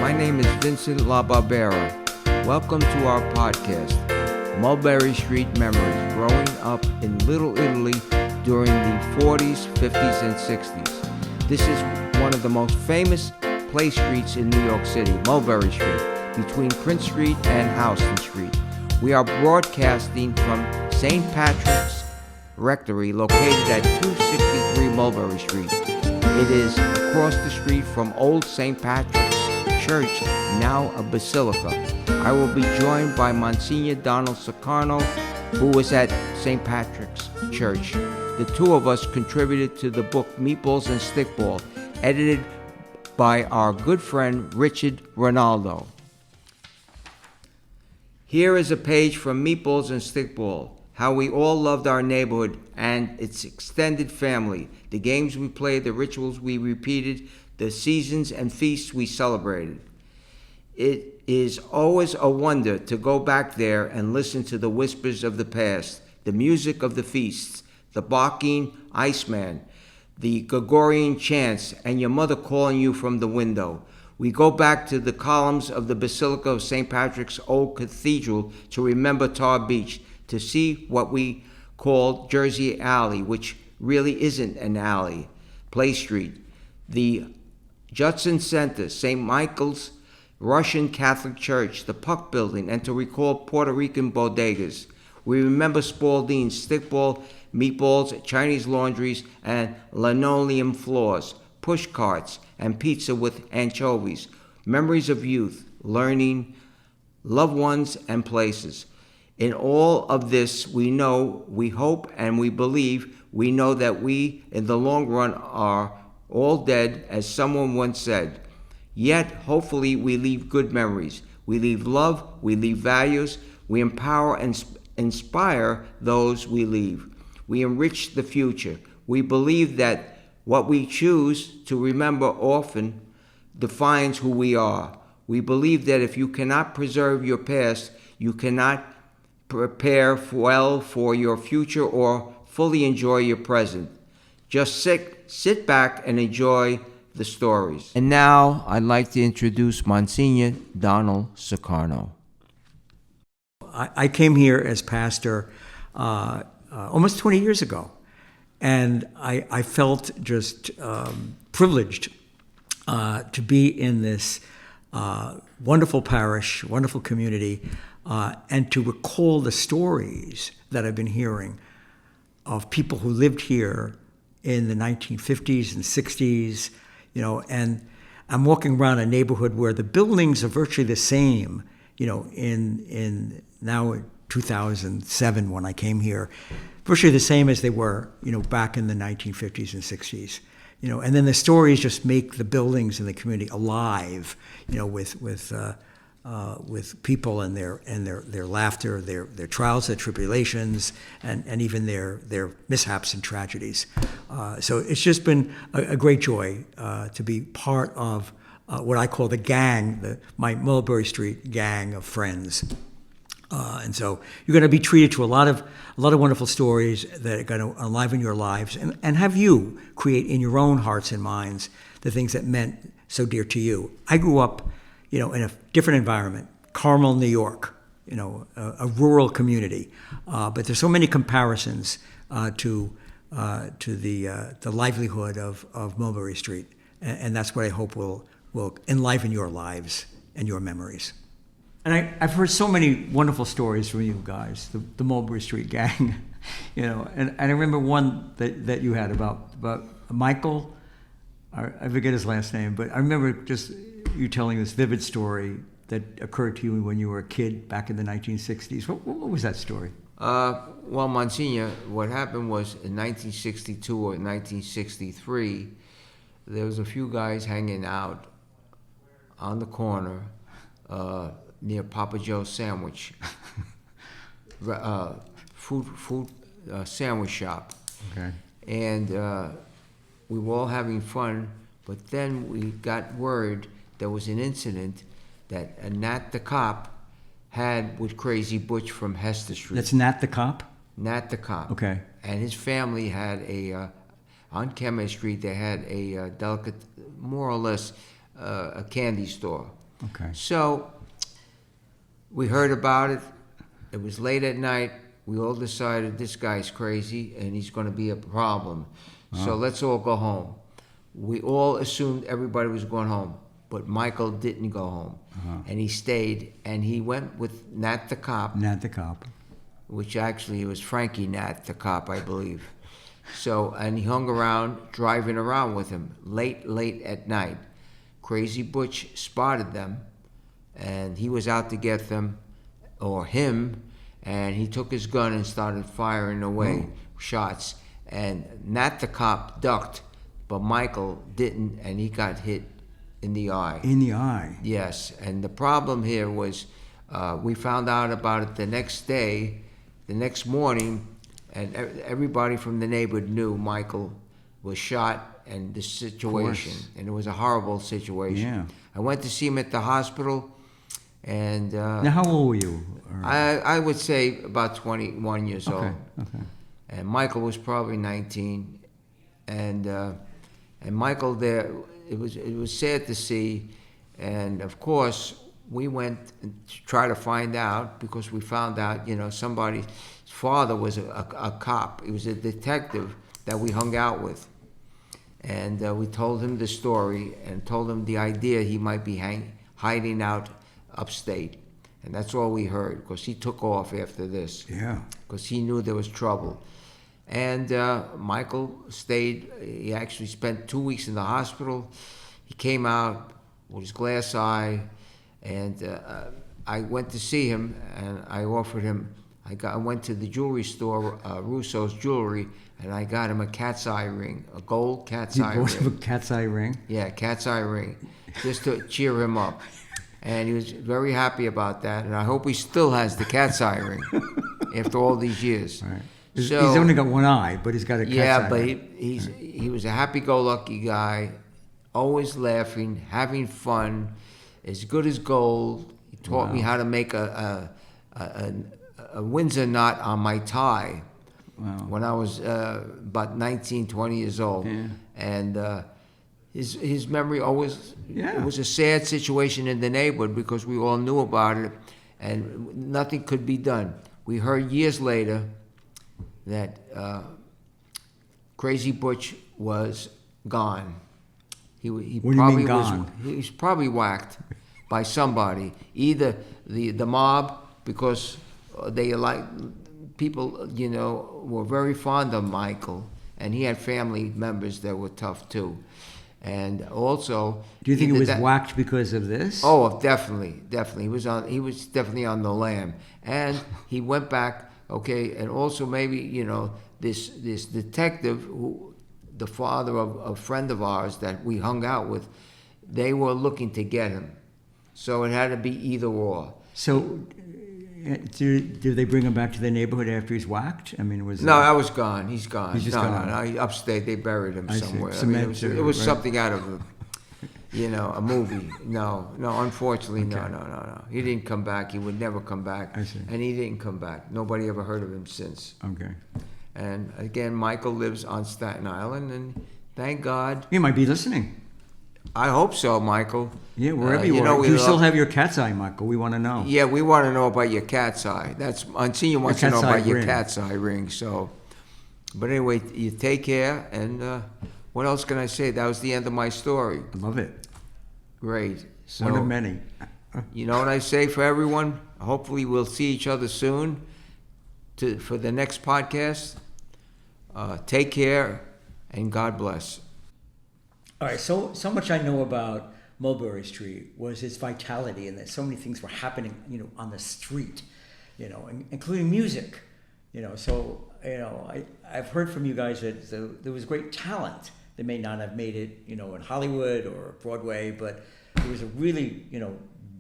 My name is Vincent LaBarbera. Welcome to our podcast, Mulberry Street Memories, growing up in Little Italy during the 40s, 50s, and 60s. This is one of the most famous play streets in New York City, Mulberry Street, between Prince Street and Houston Street. We are broadcasting from St. Patrick's Rectory, located at 263 Mulberry Street. It is across the street from Old St. Patrick's Church, now a basilica. I will be joined by Monsignor Donald Sukarno, who was at St. Patrick's Church. The two of us contributed to the book Meatballs and Stickball, edited by our good friend Richard Ronaldo. Here is a page from Meatballs and Stickball, how we all loved our neighborhood and its extended family, the games we played, the rituals we repeated, the seasons and feasts we celebrated. It is always a wonder to go back there and listen to the whispers of the past, the music of the feasts, the barking Iceman, the Gregorian chants, and your mother calling you from the window. We go back to the columns of the Basilica of St. Patrick's Old Cathedral to remember Tar Beach, to see what we call Jersey Alley, which really isn't an alley, Play Street, the Judson Center, St. Michael's Russian Catholic Church, the Puck Building, and to recall Puerto Rican bodegas. We remember Spalding's, stickball, meatballs, Chinese laundries, and linoleum floors, push carts, and pizza with anchovies, memories of youth, learning, loved ones, and places. In all of this, we know, we hope, and we believe, we know that we, in the long run, are all dead, as someone once said. Yet, hopefully, we leave good memories. We leave love, we leave values, we empower and inspire those we leave. We enrich the future. We believe that what we choose to remember often defines who we are. We believe that if you cannot preserve your past, you cannot prepare well for your future or fully enjoy your present. Just sit back and enjoy the stories. And now I'd like to introduce Monsignor Donald Sukarno. I came here as pastor almost 20 years ago, and I felt just privileged to be in this wonderful parish, wonderful community, and to recall the stories that I've been hearing of people who lived here in the 1950s and 60s, and I'm walking around a neighborhood where the buildings are virtually the same, in now 2007 when I came here, virtually the same as they were, back in the 1950s and 60s, and then the stories just make the buildings and the community alive, with people and their laughter, their trials and tribulations, and even their mishaps and tragedies. So it's just been a great joy to be part of what I call the gang, my Mulberry Street gang of friends. And so you're going to be treated to a lot of wonderful stories that are going to enliven your lives and have you create in your own hearts and minds the things that meant so dear to you. I grew up in a different environment, Carmel, New York, a rural community. But there's so many comparisons to the livelihood of Mulberry Street. And that's what I hope will enliven your lives and your memories. And I've heard so many wonderful stories from you guys, the Mulberry Street gang, and I remember one that you had about Michael, I forget his last name, but I remember just you telling this vivid story that occurred to you when you were a kid back in the 1960s. What was that story? Well, Monsignor, what happened was in 1962 or 1963, there was a few guys hanging out on the corner near Papa Joe's sandwich, food sandwich shop. Okay. And we were all having fun, but then we got word there was an incident that Nat the cop had with Crazy Butch from Hester Street. That's Nat the cop? Nat the cop. Okay. And his family had on Kemet Street, they had a delicate, more or less, a candy store. Okay. So we heard about it. It was late at night. We all decided this guy's crazy and he's going to be a problem. So let's all go home. We all assumed everybody was going home, but Michael didn't go home. And he stayed, and he went with Nat the cop, Not the cop. which actually was Frankie Nat the cop, I believe. So, and he hung around, driving around with him late at night. Crazy Butch spotted them, and he was out to get them, or him, and he took his gun and started firing away shots. And Nat the cop ducked, but Michael didn't, and he got hit in the eye. In the eye. Yes, and the problem here was we found out about it the next day, the next morning, and everybody from the neighborhood knew Michael was shot and the situation, and it was a horrible situation. Yeah. I went to see him at the hospital, and Now, how old were you? Or- I would say about 21 years old. Okay. And Michael was probably 19, and Michael there. It was sad to see, and of course we went to try to find out, because we found out, somebody's father was a cop. He was a detective that we hung out with, and we told him the story and told him the idea he might be hiding out upstate, and that's all we heard, because he took off after this. Yeah. Because he knew there was trouble. And Michael stayed. He actually spent 2 weeks in the hospital. He came out with his glass eye, and I went to see him, and I offered him. I went to the jewelry store, Russo's Jewelry, and I got him a cat's eye ring, a gold cat's You eye bought him ring. a cat's eye ring? Yeah, cat's eye ring, just to cheer him up. And he was very happy about that, and I hope he still has the cat's eye ring after all these years. Right. So, he's only got one eye, but he's got a cat's eye yeah, but ring. he was a happy-go-lucky guy, always laughing, having fun, as good as gold. He taught me how to make a Windsor knot on my tie when I was about 19, 20 years old. Yeah. And his memory always, Yeah. it was a sad situation in the neighborhood because we all knew about it and nothing could be done. We heard years later that Crazy Butch was gone. He What do you mean probably gone? he was probably whacked by somebody, either the mob, because they people were very fond of Michael, and he had family members that were tough too, and also. Do you think it either was that- whacked because of this? Oh, definitely. He was definitely on the lam, and he went back. Okay, and also maybe this detective, who the father of a friend of ours that we hung out with, they were looking to get him, so it had to be either or. So, did they bring him back to the neighborhood after he's whacked? I mean, was No, I was gone. He's gone. He's just no, gone. No, upstate they buried him I see. somewhere. Cement, it was right. something out of a movie. No, unfortunately, Okay. no. He didn't come back. He would never come back. I see. And he didn't come back. Nobody ever heard of him since. Okay. And again, Michael lives on Staten Island, and thank God. He might be listening. I hope so, Michael. Yeah, wherever you you know, are. we Do you still love- have your cat's eye, Michael? We want to know. Yeah, we want to know about your cat's eye. Senior wants to know cat's eye about your ring. cat's eye ring. So, but anyway, you take care. And what else can I say? That was the end of my story. I love it. Great. So, One of many. you know what I say for everyone? Hopefully, we'll see each other soon for the next podcast. Take care, and God bless. All right, so much I know about Mulberry Street was its vitality, and that so many things were happening, on the street, including music, So, I've heard from you guys that there was great talent. They may not have made it, in Hollywood or Broadway, but there was a really,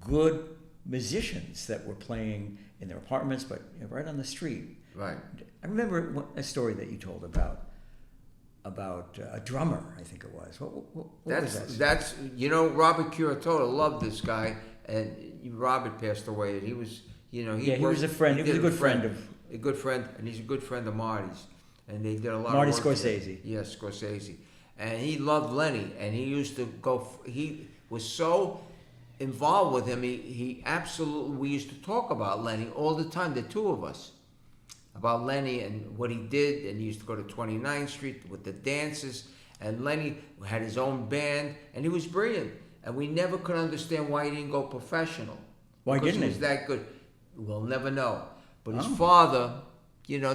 good musicians that were playing in their apartments, but right on the street. Right. I remember a story that you told about a drummer, I think it was. What was that? That's Robert Curatola loved this guy, and Robert passed away, and he was he was a friend. He was a good friend and he's a good friend of Marty's, and they did a lot Marty of work Scorsese. together. Yes, Scorsese, and he loved Lenny, and he used to go. He was so involved with him, he absolutely, we used to talk about Lenny all the time, the two of us, about Lenny and what he did. And he used to go to 29th Street with the dances. And Lenny had his own band, and he was brilliant. And we never could understand why he didn't go professional. Why Because didn't he was he? that good. We'll never know. But his Oh. father, you know,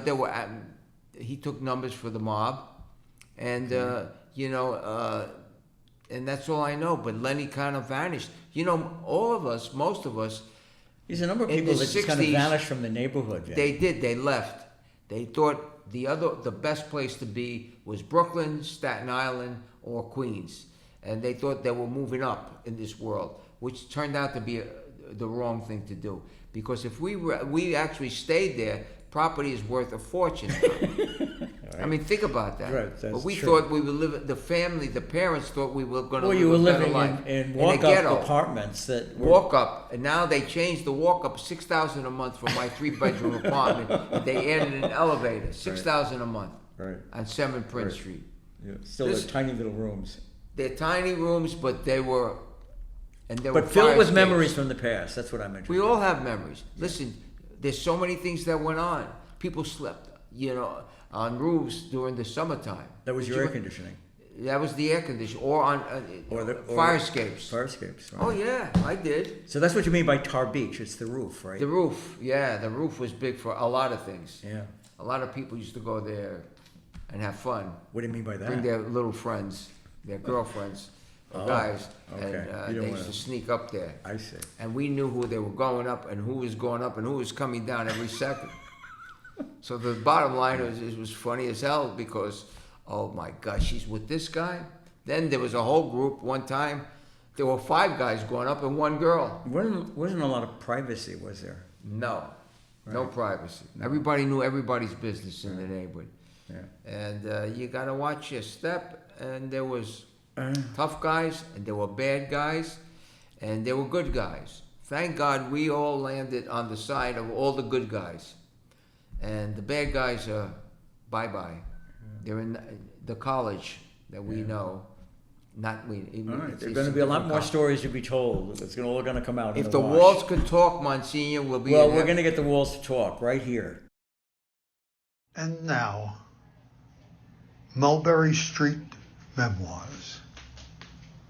he took numbers for the mob, and you know, and that's all I know. But Lenny kind of vanished. You know, all of us, most of us, There's a number of in people the that just kind of 60s, vanished from the neighborhood. Vin. they left. They thought the best place to be was Brooklyn, Staten Island, or Queens, and they thought they were moving up in this world, which turned out to be the wrong thing to do. Because if we actually stayed there, property is worth a fortune. I mean, think about that. Right, that's but we true. thought we were living. The parents thought we were going to Well, live you were a better living life in the walk-up ghetto. apartments that were. Walk up, and now they changed the walk up $6,000 a month for my 3-bedroom apartment. And they added an elevator, $6,000 a month Right. on 7 Prince Right. Street. Yeah, still, This- they're tiny little rooms, They're tiny rooms, but they were, and they were but filled fire with escapes. memories from the past. That's what I mentioned. We all have memories. Listen, there's so many things that went on. People slept, you know, on roofs during the summertime. That was your air conditioning, That was the air conditioning, or on or fire escapes. Fire escapes. Right? Oh yeah, I did. So that's what you mean by Tar Beach? It's the roof, right? The roof, yeah, the roof was big for a lot of things. Yeah. A lot of people used to go there and have fun. What do you mean by that? Bring their little friends, their girlfriends, or Oh, guys, okay. and You they don't used wanna- to sneak up there. I see. And we knew who they were going up and who was going up and who was coming down every second. So the bottom line was, it was funny as hell because, oh my gosh, she's with this guy. Then there was a whole group one time. There were 5 guys going up and 1 girl. Wasn't a lot of privacy, was there? No, no privacy. Everybody knew everybody's business in the neighborhood. Yeah. And you got to watch your step. And there was tough guys, and there were bad guys, and there were good guys. Thank God we all landed on the side of all the good guys. And the bad guys are bye-bye. They're in the college that we know. Not we. All right. it's There's going to be a lot different more college. stories to be told. It's all going to come out. in If the wash. walls could talk, Monsignor, we'll be. Well, in we're heaven. going to get the walls to talk right here. And now, Mulberry Street Memoirs.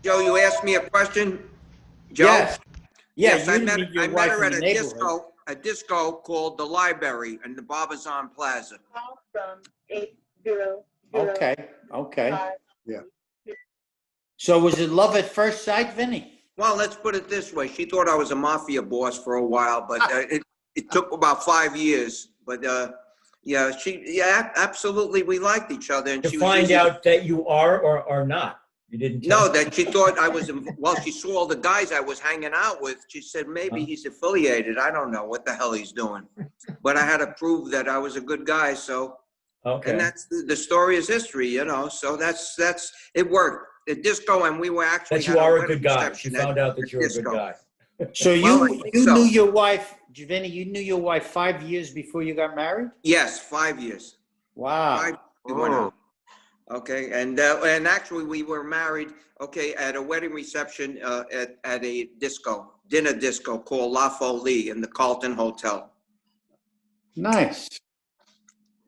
Joe, you asked me a question? Joe? Yes. Yes, you I didn't met meet your I met wife her in at the a neighborhood. disco called The Library in the Barbizon Plaza. Call from 800. Okay, okay. Yeah. So was it love at first sight, Vinny? Well, let's put it this way. She thought I was a mafia boss for a while, but it took about 5 years. But yeah, absolutely, we liked each other. And To she was find easy out that you are or are not. You didn't tell No, that she thought I was, well, she saw all the guys I was hanging out with. She said, maybe he's affiliated. I don't know what the hell he's doing. But I had to prove that I was a good guy, so. Okay. And that's, the story is history, you know, so that's, it worked. At disco, and we were actually. That you had are a wedding good guy. She reception found at out that you're a good disco. guy. So Well, I you think you so. knew your wife, Vinny, you knew your wife 5 years before you got married? Yes, 5 years. Wow. 5 we went out. Okay, and actually, we were married, okay, at a wedding reception at a dinner disco called La Folie in the Carlton Hotel. Nice.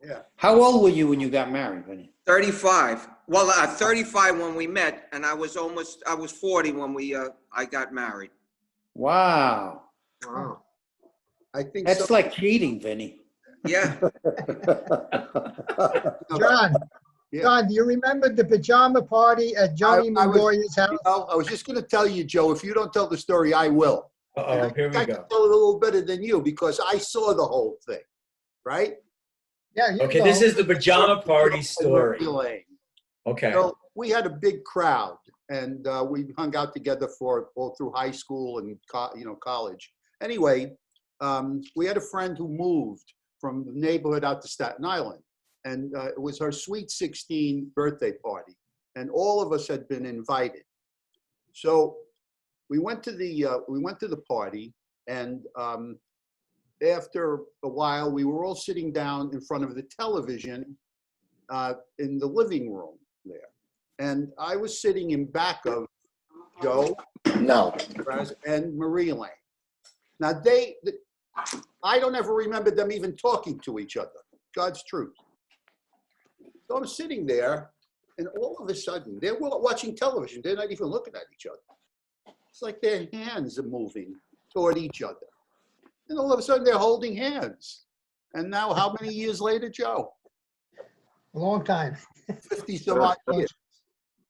Yeah. How old were you when you got married, Vinny? 35. Well, 35 when we met, and I was 40 when I got married. Wow. Wow. I think That's so. like cheating, Vinny. Yeah, John, Yeah. John, do you remember the pajama party at Johnny I was- Mongoya's house? I was just going to tell you, Joe, if you don't tell the story, I will. And Uh-oh, here we I go. can tell it a little better than you because I saw the whole thing, right? Yeah, you Okay, know. this is the pajama party story. Lane. Okay. So we had a big crowd, and we hung out together for all through high school and college. Anyway, we had a friend who moved from the neighborhood out to Staten Island, and it was her sweet 16 birthday party, and all of us had been invited. So we went to the party, and after a while, we were all sitting down in front of the television in the living room there. And I was sitting in back of Joe, No. and Marie Lane. Now, I don't ever remember them even talking to each other. God's truth. So I'm sitting there, and all of a sudden, they're watching television. They're not even looking at each other. It's like their hands are moving toward each other. And all of a sudden, they're holding hands. And now, how many years later, Joe? A long time. 50 some odd years.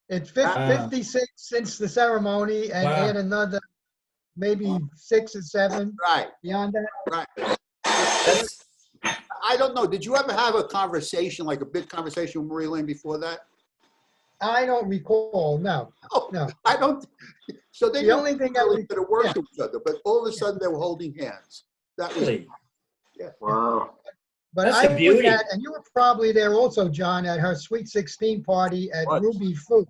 It's Wow. 56 since the ceremony and Wow. add another maybe 6 or 7 Right, beyond that. right. That's, I don't know. Did you ever have a conversation, like a big conversation with Marie Lane before that? I don't recall, no. Oh, No. I don't. So they The don't only thing I really re- get to work yeah. to each other, but all of a sudden they were holding hands. That was, really, Wow. But That's I the was beauty. at, and you were probably there also, John, at her Sweet 16 party at Was. Ruby Foo.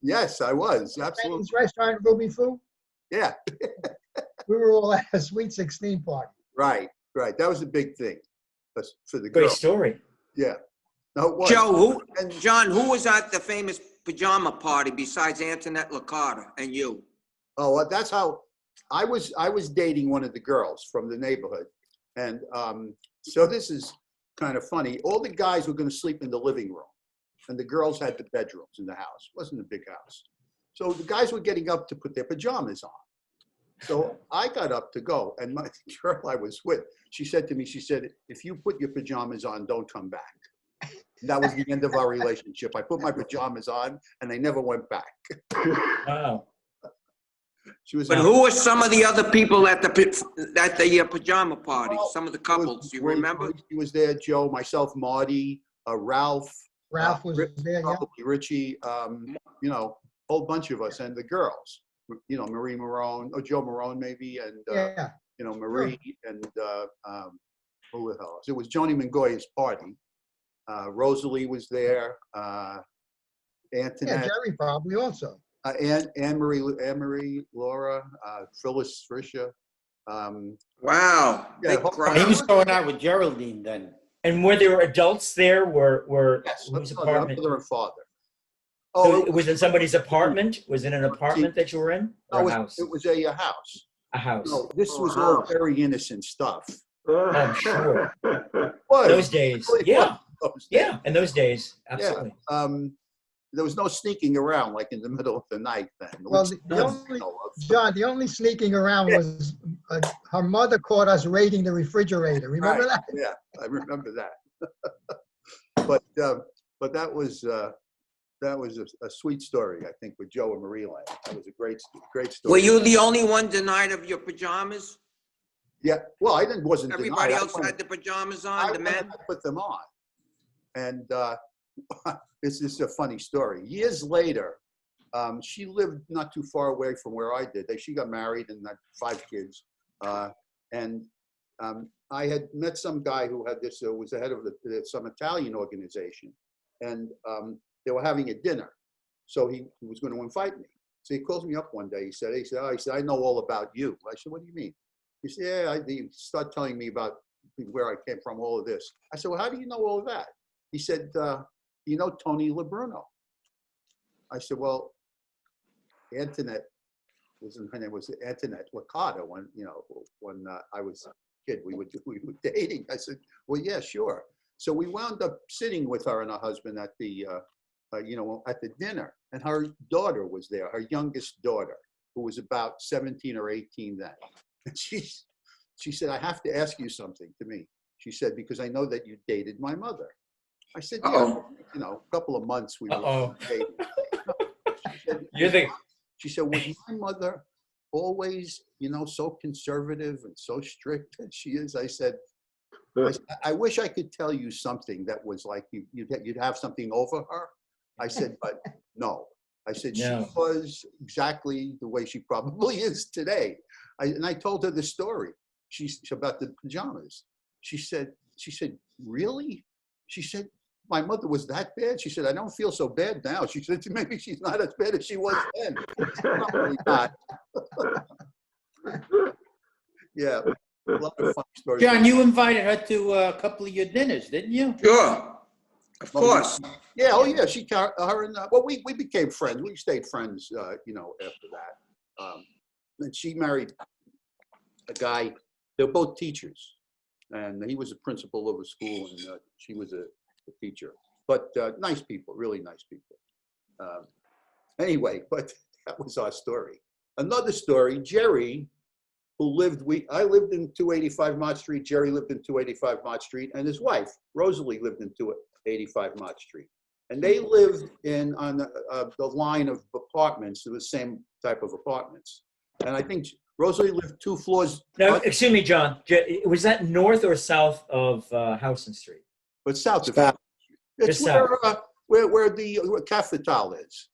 yes, I was, absolutely. Chinese restaurant, Ruby Foo. Yeah, We were all at a Sweet 16 party. right. That was a big thing for the great girl. story. Yeah. No, it was. Joe, And John, who was at the famous pajama party besides Antoinette Licata and you? oh, well, that's how I was dating one of the girls from the neighborhood. And so this is kind of funny. All the guys were going to sleep in the living room, and the girls had the bedrooms in the house. It wasn't a big house. So the guys were getting up to put their pajamas on. So I got up to go, and my girl I was with, she said to me, she said, if you put your pajamas on, don't come back. And that was the end of our relationship. I put my pajamas on, and they never went back. Wow. She was. But who were some of the other people at the pajama party? Well, Some of the couples, you remember? He was there, Joe, myself, Marty, Ralph. Ralph was there, yeah. Probably Richie, you know, a whole bunch of us, and the girls, you know, Marie Marone, or Joe Marone maybe, and, Yeah. you know, Marie, and who else? It was Joni Mangoya's party. Rosalie was there, Yeah, Antoinette, Jerry probably also. Anne Marie, Laura, Phyllis, Tricia. Wow, Yeah, big whole- crowd. He was going out with Geraldine then. And were there adults there? Were Yes, whose no, apartment? mother and father. So it was it somebody's apartment? Was it an apartment that you were in, or no, a house? it was a house. A house. No, this Oh, was all house. very innocent stuff. I'm sure. Was. Those days. Really Yeah. was those days. Yeah. In those days, absolutely. There was no sneaking around like in the middle of the night then. Well, which the I only- know of. John, the only sneaking around was her mother caught us raiding the refrigerator. Remember Right. that? Yeah, I remember that. But that was a sweet story, I think, with Joe and Marie Lane. That was a great story. Were you the only one denied of your pajamas? Yeah, well, wasn't denied. Everybody I else wanted- had the pajamas I on, the wanted men? to put them on. And this is a funny story. Years later, she lived not too far away from where I did. She got married and had 5 kids. And I had met some guy who had this, was the head of some Italian organization. And they were having a dinner. So he was going to invite me. So he calls me up one day. He said, I know all about you. I said, what do you mean? He said, yeah, he started telling me about where I came from, all of this. I said, well, how do you know all of that? He said, you know Tony LeBruno? I said, well, Antoinette, her name was Antoinette Licata when I was a kid, we were dating. I said, well, yeah, sure. So we wound up sitting with her and her husband at the, at the dinner, and her daughter was there, her youngest daughter, who was about 17 or 18 then. And she said, I have to ask you something to me. She said, because I know that you dated my mother. I said, yeah, Uh-oh. a couple of months we were Uh-oh. dating. You're the She said, was my mother always, so conservative and so strict as she is? I said, I wish I could tell you something that was like you'd have something over her. I said, but no. I said, No. she was exactly the way she probably is today. And I told her the story. She's about the pajamas. She said, really? She said, my mother was that bad? She said, I don't feel so bad now. She said, maybe she's not as bad as she was then. Probably not. Yeah, a lot of funny stories. John, you invited her to a couple of your dinners, didn't you? Sure, of course. Yeah, oh yeah, her and, well, we became friends. We stayed friends, after that. And she married a guy, they're both teachers. And he was a principal of a school and she was a teacher. But nice people, really nice people. Anyway, but that was our story. Another story, Jerry, who I lived in 285 Mott Street, Jerry lived in 285 Mott Street, and his wife, Rosalie, lived in 285 Mott Street. And they lived on the line of apartments, the same type of apartments. And I think Rosalie lived 2 floors. No, excuse me, John. Was that north or south of Houston Street? But south of South. it's Just south. where the Cafetal is.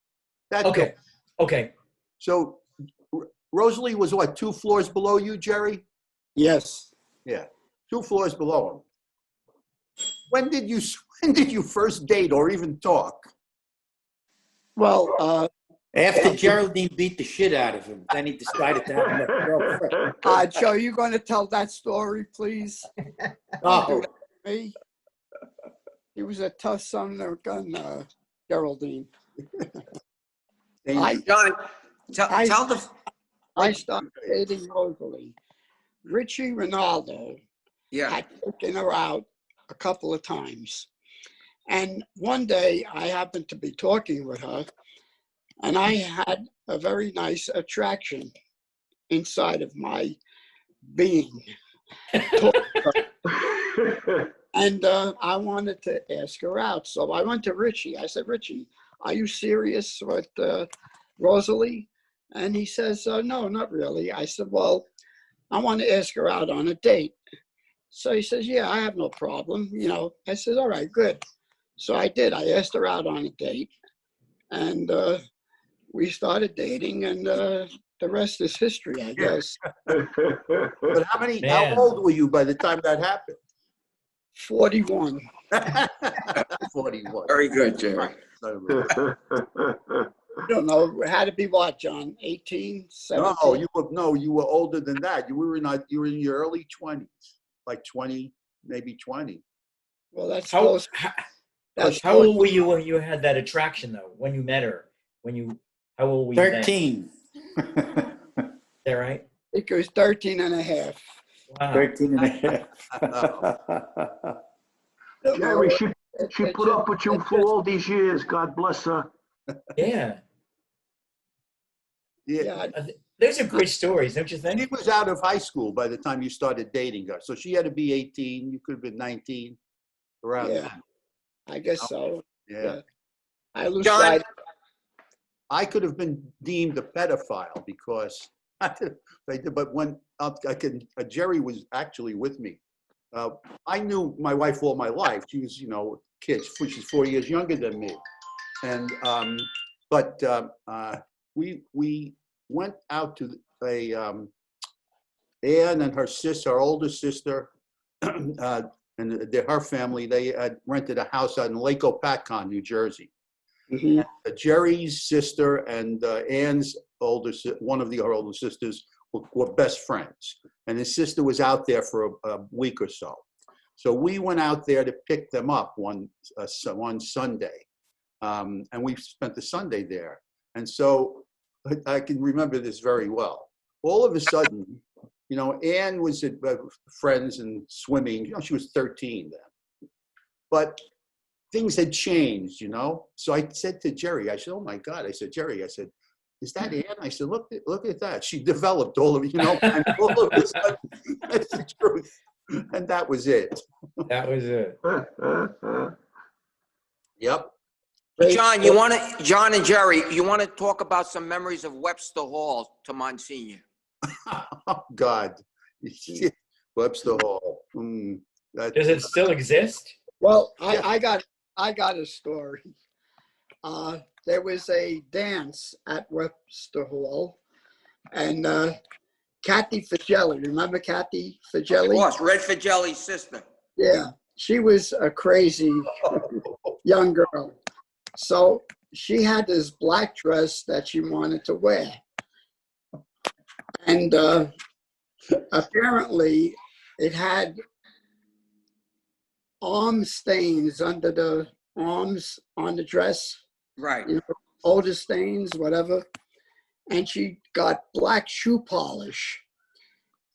That Okay. Okay. So Rosalie was what, 2 floors below you, Jerry? Yes. Yeah, 2 floors below him. When did you first date or even talk? Well, after Geraldine beat the shit out of him, then he decided to have a girlfriend. Joe, you going to tell that story, please? Oh, Me? He was a tough son of a gun, Geraldine. I John, tell the, I started dating Rosalie. Richie Ronaldo yeah, had taken her out a couple of times. And one day I happened to be talking with her, and I had a very nice attraction inside of my being. And I wanted to ask her out. So I went to Richie. I said, Richie, are you serious with Rosalie? And he says, no, not really. I said, well, I want to ask her out on a date. So he says, yeah, I have no problem. You know, I said, all right, good. So I did. I asked her out on a date, and we started dating, and the rest is history, I guess. But how Man. old were you by the time that happened? 41. 41. very good, Jerry. I don't know. It had to be what, John? 18, 17? No, you were older than that. You were in your early 20s, like 20, maybe 20. Well, that's How, close. how, That's how old were you when you had that attraction, though? When you met her? How old were you then? 13. Is that right? I think it was 13 and a half. Wow. 13 and a half. Jerry, she put up with you for all these years. God bless her. Yeah. Yeah. Those are great stories, don't you She think? was out of high school by the time you started dating her. So she had to be 18. You could have been 19. Around Yeah. then. I guess so. Yeah. I lose John? sight. I could have been deemed a pedophile because but when Jerry was actually with me. I knew my wife all my life. She was, kids. She's 4 years younger than me. And, we went out to Anne and her sister, her older sister, and her family, they had rented a house out in Lake Opatcon, New Jersey. Mhm. Jerry's sister and Anne's one of her older sisters were best friends. And his sister was out there for a week or so. So we went out there to pick them up one Sunday. And we spent the Sunday there. And so I can remember this very well. All of a sudden, Anne was at friends and swimming. She was 13 then. But things had changed, So I said to Jerry, I said, oh my God. I said, Jerry, is that Anne? I said, look at that. She developed all of, and all of a sudden, that's the truth. And that was it. That was it. Yep. John and Jerry, you want to talk about some memories of Webster Hall to Monsignor? Oh God. Webster Hall. Does it still exist? Well, Yeah. I got a story. There was a dance at Webster Hall, and Kathy Fagelli, remember Kathy Of Fagelli? course, Red Fagelli's sister. Yeah, she was a crazy young girl. So she had this black dress that she wanted to wear. And apparently it had arm stains under the arms on the dress, Right. older stains, whatever. and she got black shoe polish,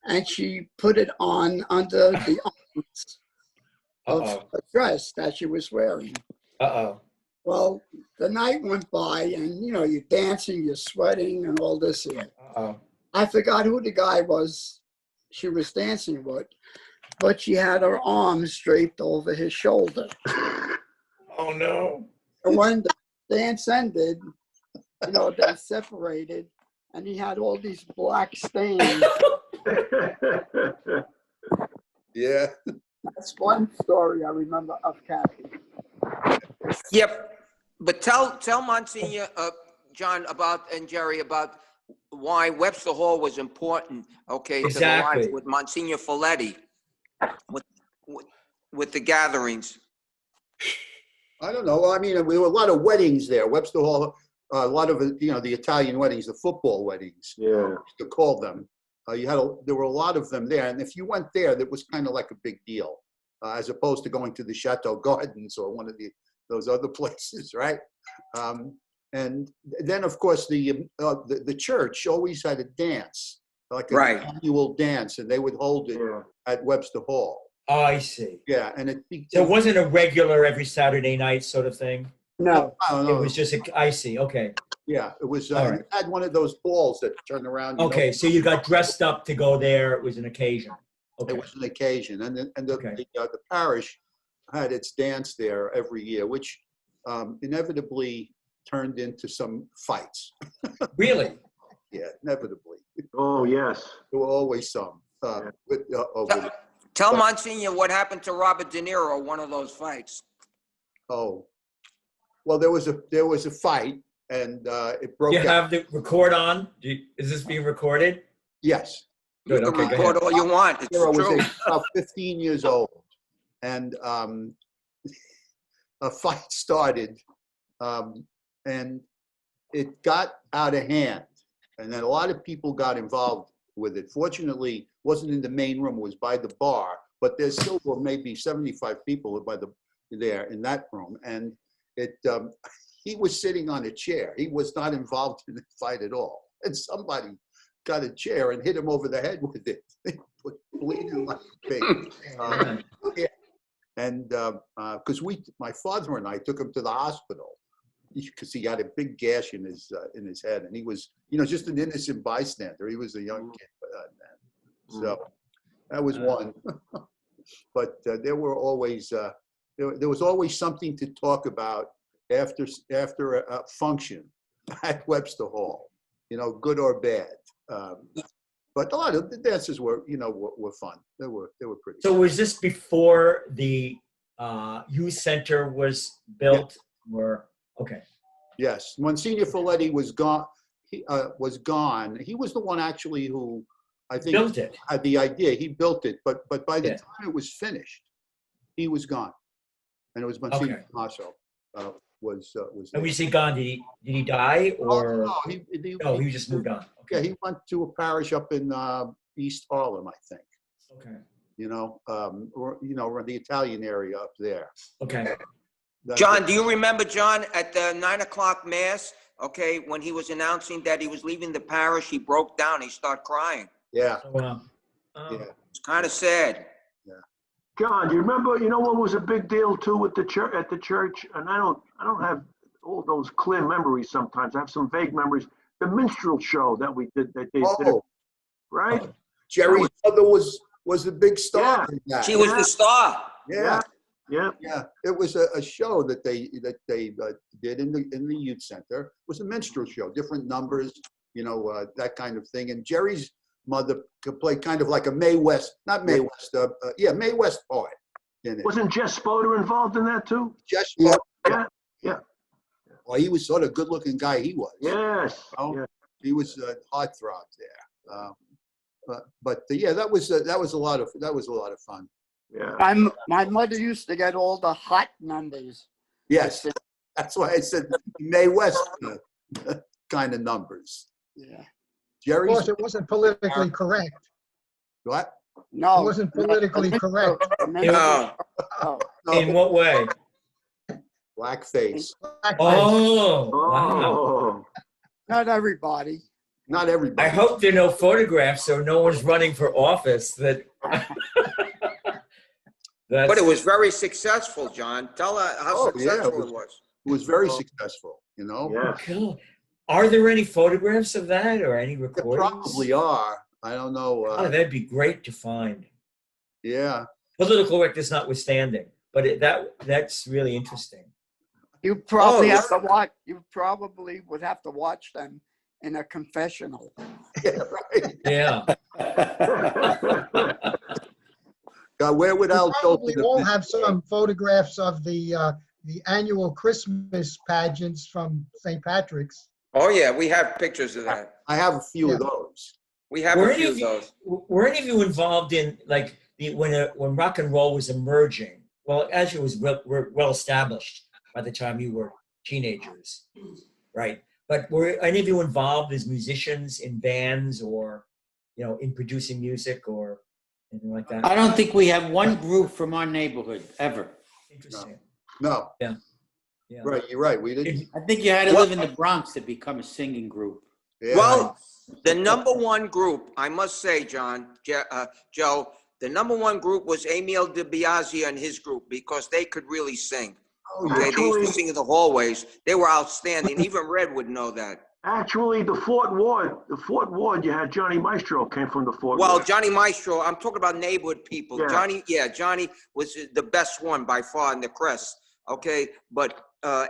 and she put it on under the arms of Uh-oh. a dress that she was wearing. Uh-oh. Well, the night went by, and you're dancing, you're sweating, and all this here. Uh-oh. I forgot who the guy was she was dancing with, but she had her arms draped over his shoulder. Oh, no. And when the dance ended, they separated, and he had all these black stains. Yeah. That's one story I remember of Kathy. Yep, but tell Monsignor, John and Jerry about why Webster Hall was important, okay, to the Exactly. lives with Monsignor Folletti, with the gatherings. I don't know. I mean, there were a lot of weddings there. Webster Hall, a lot of, the Italian weddings, the football weddings, Yeah. to call them. There were a lot of them there. And if you went there, that was kind of like a big deal, as opposed to going to the Chateau Gardens or one of those other places, right? And then, of course, the church always had a dance, like an Right. annual dance, and they would hold it Yeah. at Webster Hall. Oh, I see. Yeah, and So it wasn't a regular every Saturday night sort of thing? No, I don't It know. was just I see. Okay. Yeah, it was. All right. It had one of those balls that turned around. Okay. So you got dressed up to go there. It was an occasion. Okay. It was an occasion, and the Okay. the parish had its dance there every year, which inevitably turned into some fights. Really? Yeah, inevitably. Oh, yes. There were always some. Over Tell Monsignor what happened to Robert De Niro, one of those fights. Oh, well, there was a fight, and it broke You out. have the record on? Is this being recorded? Yes. Good. You can Okay. Go record ahead. all you want, it's Nero was true. about 15 years old, and a fight started, and it got out of hand, and then a lot of people got involved with it. Fortunately, it wasn't in the main room; it was by the bar. But there still were maybe 75 people there in that room, and he was sitting on a chair. He was not involved in the fight at all, and somebody got a chair and hit him over the head with it. Bleeding like a pig. Yeah. And because my father and I took him to the hospital because he had a big gash in his head, and he was, just an innocent bystander. He was a young kid then. So that was one. But there were always there was always something to talk about after a function at Webster Hall, good or bad. But a lot of the dances were fun. They were pretty. So was this before the youth center was built? Or okay. Yes, Monsignor Folletti was gone. He was the one actually who I think Built it. had the idea. He built it, but by the Yeah. time it was finished, he was gone, and it was Monsignor Okay. Tommaso was there. And we see Gandhi. Did he die or? Oh, no, No, he just moved on. Yeah, Okay. he went to a parish up in East Harlem, I think. Okay. Or the Italian area up there. Okay. That's John, it. do you remember, John, at the 9:00 mass, okay, when he was announcing that he was leaving the parish, he broke down, he started crying. Yeah, So, yeah. It's kind of sad. John, do you remember, what was a big deal too with the church, at the church? And I don't have all those clear memories sometimes. I have some vague memories. The minstrel show that we did, that they did, Oh, right? Jerry's mother was the big star in that. She was the star. Yeah. Yeah. Yeah, it was a show that they did in the youth center. It was a minstrel show, different numbers, that kind of thing. And Jerry's mother could play kind of like a Mae West, not Mae West, Mae West part in it. Wasn't Jess Spoder involved in that too? Just Yeah. Yeah. well, he was sort of a good-looking guy. He was. Yes. Oh. Yeah. He was a heartthrob there. That was a lot of fun. Yeah. My mother used to get all the hot numbers. Yes, that's why I said Mae West kind of numbers. Yeah. Of Jerry's course, it wasn't politically correct. what? No. It wasn't politically correct. No. Oh, in what way? Blackface. Blackface. Oh, wow. Oh. not everybody. Not everybody. I hope there are no photographs so no one's running for office that. But it was very successful, John. Tell her how Oh, yeah, successful it was. It was very successful, you know? Yeah. Cool. Are there any photographs of that or any There recordings? probably are. I don't know. Oh, that'd be great to find. Yeah. Political correctness notwithstanding, but that's really interesting. You probably Oh, have to watch. You probably would have to watch them in a confessional. Yeah, right. Yeah. God, where would We Al probably Jolson all have been? have some photographs of the annual Christmas pageants from St. Patrick's. Oh, yeah, we have pictures of that. I have a few of Yeah. those. We have Were a any few of of you, those. were any of you involved in like when rock and roll was emerging? Well, actually, it was well established by the time you were teenagers, right? But were any of you involved as musicians in bands or, in producing music or anything like that? I don't think we have one group from our neighborhood ever. Interesting. No. Yeah. Right, you're right. We didn't. I think you had to live in the Bronx to become a singing group. Yeah. Well, the number one group, I must say, John, Joe, the number one group was Emil DiBiase and his group because they could really sing. Oh, yeah. Okay, they used to sing in the hallways. They were outstanding. Even Red would know that. Actually, the Fort Ward, you had Johnny Maestro came from the Fort Well, Ward. Johnny Maestro, I'm talking about neighborhood people. Yeah. Johnny was the best one by far in the Crest. Okay, but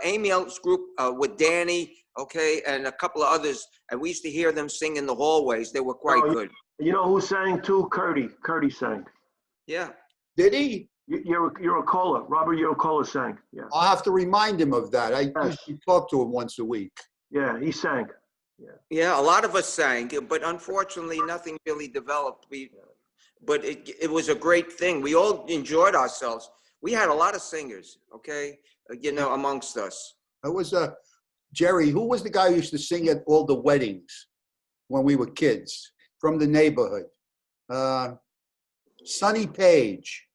Emil's group with Danny, okay, and a couple of others, and we used to hear them sing in the hallways. They were quite good. You know who sang too? Curdy. Curdy sang. Yeah. Did he? Yuracola. Robert Yuracola sang. Yeah. I'll have to remind him of that. I Yes. usually talk to him once a week. Yeah, he sang. Yeah, a lot of us sang, but unfortunately, nothing really developed. But it was a great thing. We all enjoyed ourselves. We had a lot of singers, okay, amongst us. I was Jerry, who was the guy who used to sing at all the weddings when we were kids from the neighborhood? Sonny Page.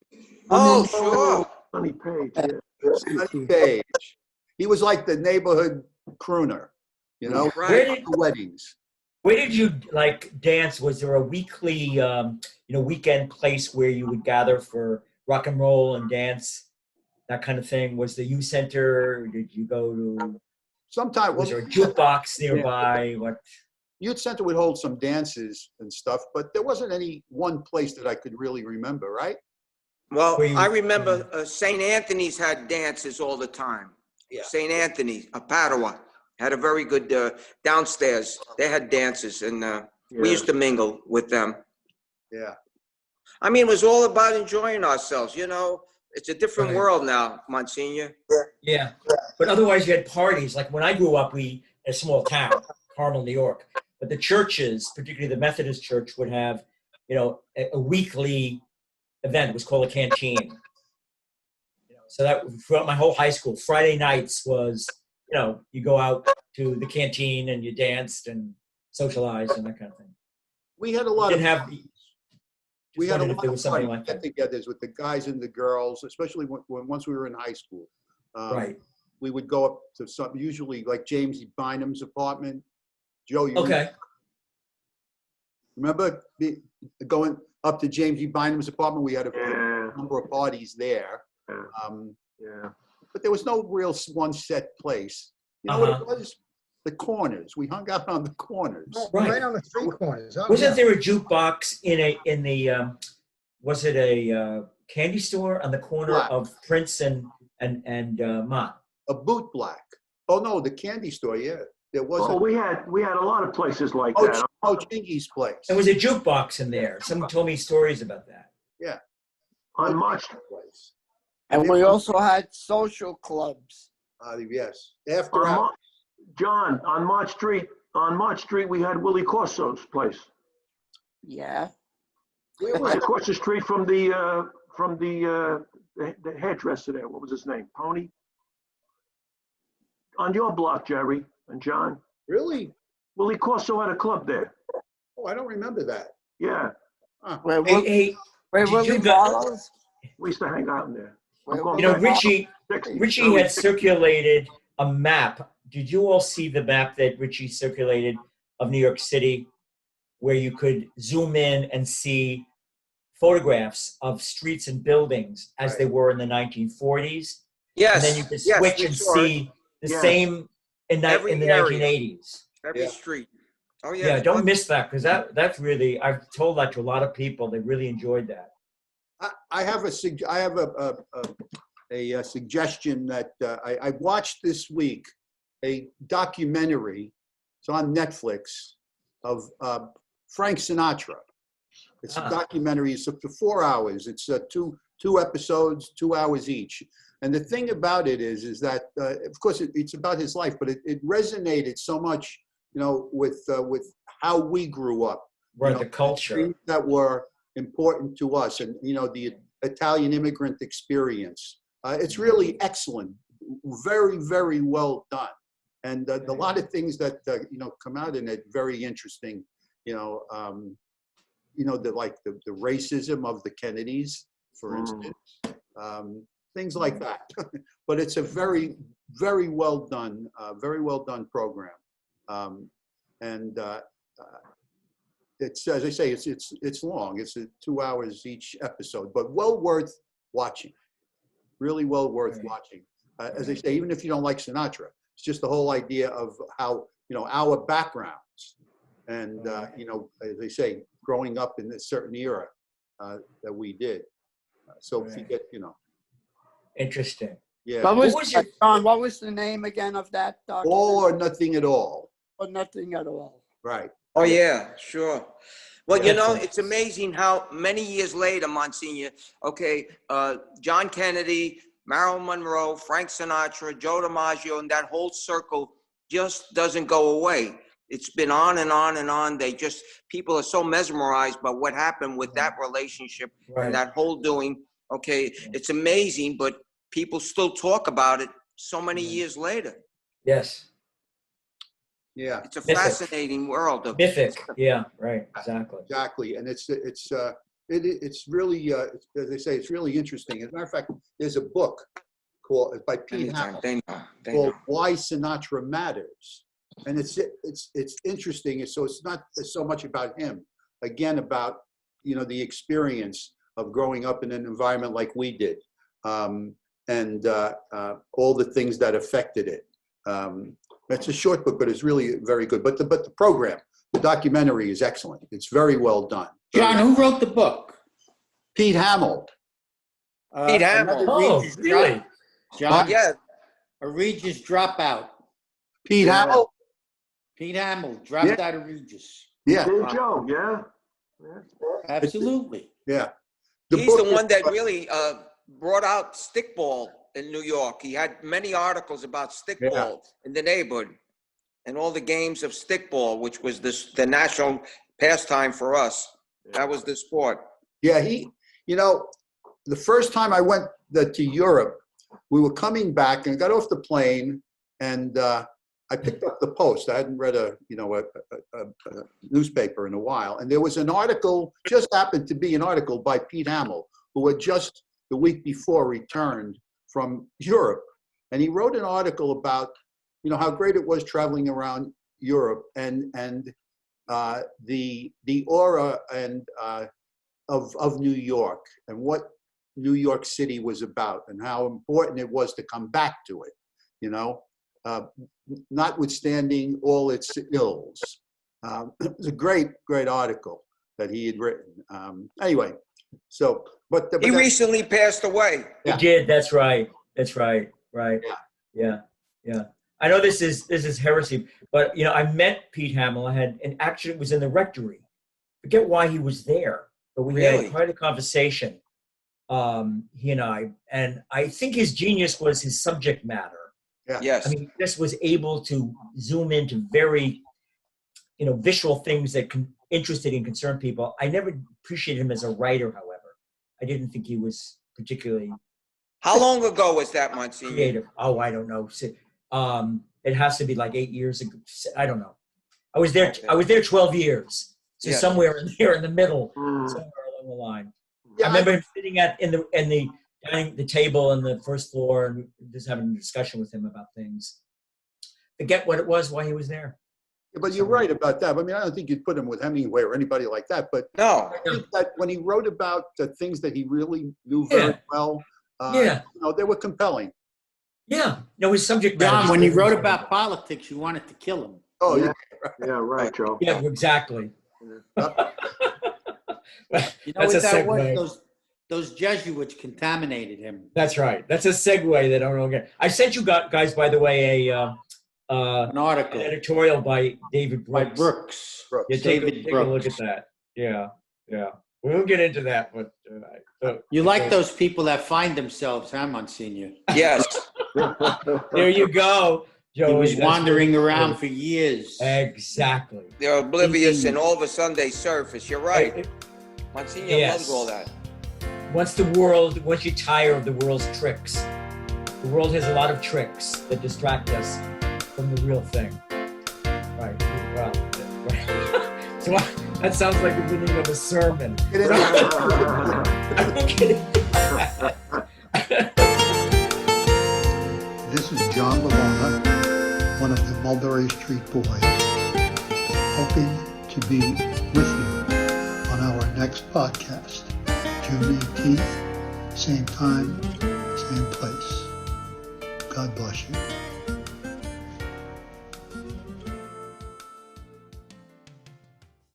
Oh, sure. Sonny Page. Yeah. Sonny Page. He was like the neighborhood crooner, Right. at the weddings. Where did you dance? Was there a weekly, weekend place where you would gather for rock and roll and dance, that kind of thing? Was the youth center? Did you go to? Sometimes, Was there a jukebox nearby? What? Youth Center would hold some dances and stuff, but there wasn't any one place that I could really remember, right? Well, Were you- I remember St. Anthony's had dances all the time. Yeah. St. Anthony, Padua, had a very good downstairs. They had dances, and we used to mingle with them. Yeah. I mean, it was all about enjoying ourselves, It's a different Right. world now, Monsignor. Yeah, but otherwise you had parties. Like when I grew up, in a small town, Carmel, New York. But the churches, particularly the Methodist Church, would have, a weekly event. It was called a canteen. So that throughout my whole high school, Friday nights was, you go out to the canteen and you danced and socialized and that kind of thing. We had a lot Didn't of have. we had a If lot there of was something fun like that. get-togethers with the guys and the girls, especially once we were in high school. Right. We would go up to some, usually like James E. Bynum's apartment. Joe, you Okay. remember going up to James E. Bynum's apartment? We had a Yeah. number of parties there. Yeah. Um, Yeah. but there was no real one set place. You know what it was? The corners. We hung out on the corners. Right. Right on the street corners. Oh, Wasn't yeah. there a jukebox in the was it a candy store on the corner Black. of Prince and Mott? A boot black. Oh no, the candy store. Yeah, there was. Oh, we had a lot of places like Oh, that. Chingy's place. There was a jukebox in there. Someone told me stories about that. On March, place. And we also had social clubs. Yes. After on hours. Mar- John, on March Street, we had Willie Corso's place. Yeah. Where was it? Across the street from the hairdresser there. What was his name? Pony? On your block, Jerry and John. Really? Willie Corso had a club there. Oh, I don't remember that. Yeah, Where, Hey, where did Willie you go- Barlow's? we used to hang out in there. I'm Where- going you know, back Richie 60s. had circulated a map. Did you all see the map that Richie circulated of New York City where you could zoom in and see photographs of streets and buildings as they were in the 1940s. And then you could Yes, switch we and saw it. see the Yes. same in Every the area. 1980s. Every Yeah. street. Oh, yeah. Yeah, don't miss that, because that's really, I've told that to a lot of people. They really enjoyed that. I have a suggestion that I watched this week, a documentary. It's on Netflix of Frank Sinatra. It's a documentary. It's up to 4 hours. It's two episodes, 2 hours each. And the thing about it is that of course it's about his life, but it resonated so much, with how we grew up. Right, the culture. Things that were important to us, and the Italian immigrant experience. It's really excellent, very, very well done, and a lot of things that come out in it very interesting. The racism of the Kennedys, for instance, things like that. But it's a very, very well done program, and. It's, as I say, it's long. It's 2 hours each episode, but well worth watching. Really well worth watching. As I say, even if you don't like Sinatra, it's just the whole idea of how our backgrounds, and as they say, growing up in this certain era that we did. So if you get, Interesting. yeah, What was, What was your- John, what was the name again of that documentary? all or nothing at all. Or nothing at all. Right. Oh, yeah, sure. Well, Yeah. it's amazing how many years later, Monsignor, John Kennedy, Marilyn Monroe, Frank Sinatra, Joe DiMaggio, and that whole circle just doesn't go away. It's been on and on and on. People are so mesmerized by what happened with that relationship Right. and that whole doing. It's amazing, but people still talk about it so many years later. Yes. Yeah. It's a Mythic. fascinating world. Mythic. Yeah, right. Exactly. Exactly, and it's really, as I say, it's really interesting. As a matter of fact, there's a book by Pete Hamill They know. called "Why Sinatra Matters," and it's interesting. So it's not so much about him, again about the experience of growing up in an environment like we did, and all the things that affected it. It's a short book, but it's really very good. But the program, the documentary, is excellent. It's very well done. John, who wrote the book? Pete Hamill. Pete Hamill. Another Oh, Regis really? drop- John, Yeah, a Regis dropout. Pete Hamill. Pete Hamill dropped Yeah. out of Regis. Yeah, Dave Joe, yeah. Absolutely. yeah. he's book the one is- that really brought out stickball in New York. He had many articles about stickball in the neighborhood and all the games of stickball, which was the national pastime for us. That was the sport. Yeah, the first time I went to Europe, we were coming back and got off the plane, and I picked up the Post. I hadn't read a newspaper in a while, and there was an article, just happened to be an article by Pete Hamill, who had just the week before returned from Europe, and he wrote an article about how great it was traveling around Europe and the aura and of New York and what New York City was about and how important it was to come back to it, notwithstanding all its ills. It was a great article that he had written. Anyway, so, but He recently passed away. Yeah. He did. That's right. Right. Yeah. I know this is heresy, but I met Pete Hamill. Actually, it was in the rectory. Forget why he was there, but we Really? had quite a conversation. He and I think his genius was his subject matter. Yes. I mean, he just was able to zoom into very, visual things that interested and concerned people. I never appreciated him as a writer, however. I didn't think he was particularly How long ago was that, Monsignor? creative. Oh, I don't know. It has to be like 8 years ago. I don't know. I was there. Okay. I was there 12 years. So Yeah. somewhere in there in the middle, Mm. somewhere along the line. Yeah, I remember him sitting in the table on the first floor and just having a discussion with him about things. Forget what it was, why he was there. But you're right about that. I mean, I don't think you'd put him with Hemingway or anybody like that, but No, I think that when he wrote about the things that he really knew very well, Yeah. they were compelling. Yeah. No, his subject matter. John, when he wrote about politics, you wanted to kill him. Oh, Yeah. Yeah, right, Joe. Yeah, exactly. You know That's what a that was? segue. Those Jesuits contaminated him. That's right. That's a segue that I don't get. I sent you guys, by the way, An an article editorial by David by Brooks. Brooks. Yeah, David take a look Brooks. at that. Yeah, yeah. We'll get into that, but You like those people that find themselves, huh, Monsignor? yes. There you go, He Joey. was That's wandering good. around for years. Exactly. They're oblivious and all of a sudden they surface. You're right. Monsignor Yes. loves all that. Once you tire of the world's tricks, the world has a lot of tricks that distract us from the real thing. Right. Well, so that sounds like the beginning of a sermon. I'm kidding. This is John Bologna, one of the Mulberry Street Boys, hoping to be with you on our next podcast, June 18th, same time, same place. God bless you.